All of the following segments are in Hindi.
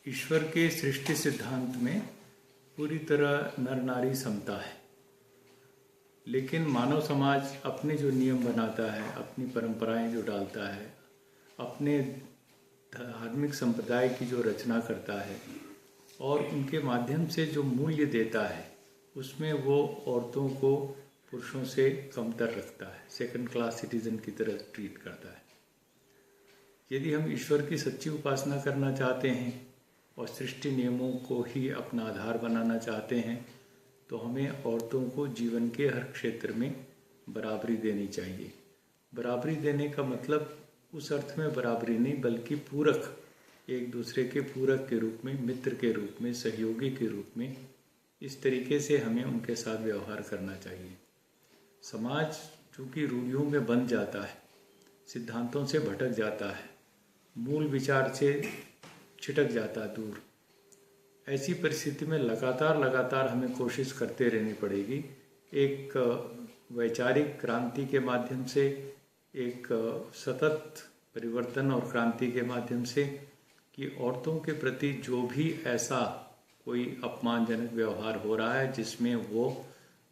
ईश्वर के सृष्टि सिद्धांत में पूरी तरह नर नारी समता है, लेकिन मानव समाज अपने जो नियम बनाता है, अपनी परंपराएं जो डालता है, अपने धार्मिक संप्रदाय की जो रचना करता है और उनके माध्यम से जो मूल्य देता है, उसमें वो औरतों को पुरुषों से कमतर रखता है, सेकंड क्लास सिटीजन की तरह ट्रीट करता है। यदि हम ईश्वर की सच्ची उपासना करना चाहते हैं और सृष्टि नियमों को ही अपना आधार बनाना चाहते हैं, तो हमें औरतों को जीवन के हर क्षेत्र में बराबरी देनी चाहिए। बराबरी देने का मतलब उस अर्थ में बराबरी नहीं, बल्कि पूरक, एक दूसरे के पूरक के रूप में, मित्र के रूप में, सहयोगी के रूप में, इस तरीके से हमें उनके साथ व्यवहार करना चाहिए। समाज चूँकि रूढ़ियों में बंध जाता है, सिद्धांतों से भटक जाता है, मूल विचार से छिटक जाता है दूर, ऐसी परिस्थिति में लगातार हमें कोशिश करते रहनी पड़ेगी, एक वैचारिक क्रांति के माध्यम से, एक सतत परिवर्तन और क्रांति के माध्यम से, कि औरतों के प्रति जो भी ऐसा कोई अपमानजनक व्यवहार हो रहा है जिसमें वो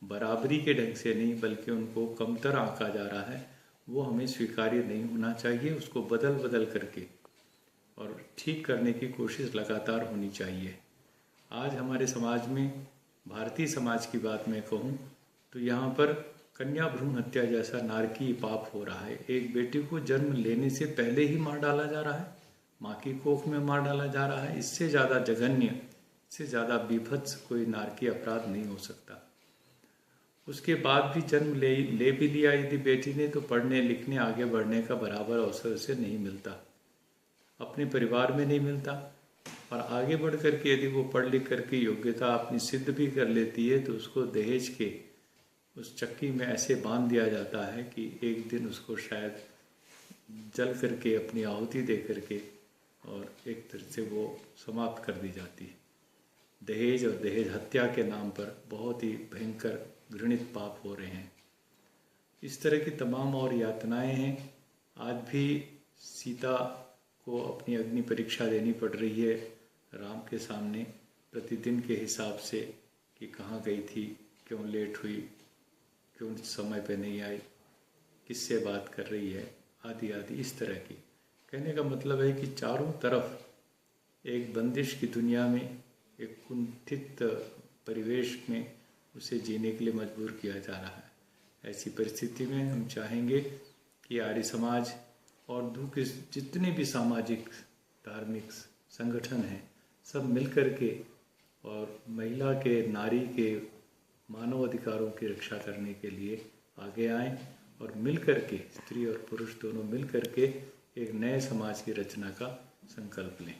बराबरी के ढंग से नहीं बल्कि उनको कमतर आंका जा रहा है, वो हमें स्वीकार्य नहीं होना चाहिए। उसको बदल करके और ठीक करने की कोशिश लगातार होनी चाहिए। आज हमारे समाज में, भारतीय समाज की बात मैं कहूँ तो यहाँ पर कन्या भ्रूण हत्या जैसा नारकीय पाप हो रहा है। एक बेटी को जन्म लेने से पहले ही मार डाला जा रहा है, माँ की कोख में मार डाला जा रहा है। इससे ज़्यादा जघन्य, इससे ज़्यादा बीभत्स कोई नारकीय अपराध नहीं हो सकता। उसके बाद भी जन्म ले भी लिया यदि बेटी ने, तो पढ़ने लिखने आगे बढ़ने का बराबर अवसर उसे नहीं मिलता, अपने परिवार में नहीं मिलता। और आगे बढ़ करके यदि वो पढ़ लिख करके योग्यता अपनी सिद्ध भी कर लेती है, तो उसको दहेज के उस चक्की में ऐसे बांध दिया जाता है कि एक दिन उसको शायद जल करके, अपनी आहुति दे करके, और एक तरह से वो समाप्त कर दी जाती है। दहेज और दहेज हत्या के नाम पर बहुत ही भयंकर घृणित पाप हो रहे हैं। इस तरह की तमाम और यातनाएं हैं। आज भी सीता को अपनी अग्नि परीक्षा देनी पड़ रही है राम के सामने प्रतिदिन के हिसाब से, कि कहाँ गई थी, क्यों लेट हुई, क्यों समय पे नहीं आई, किससे बात कर रही है, आदि आदि। इस तरह की कहने का मतलब है कि चारों तरफ एक बंदिश की दुनिया में, एक कुंठित परिवेश में उसे जीने के लिए मजबूर किया जा रहा है। ऐसी परिस्थिति में हम चाहेंगे कि आर्य समाज और के जितने भी सामाजिक धार्मिक संगठन हैं, सब मिलकर के और महिला के, नारी के मानव अधिकारों की रक्षा करने के लिए आगे आएं और मिलकर के, स्त्री और पुरुष दोनों मिलकर के एक नए समाज की रचना का संकल्प लें।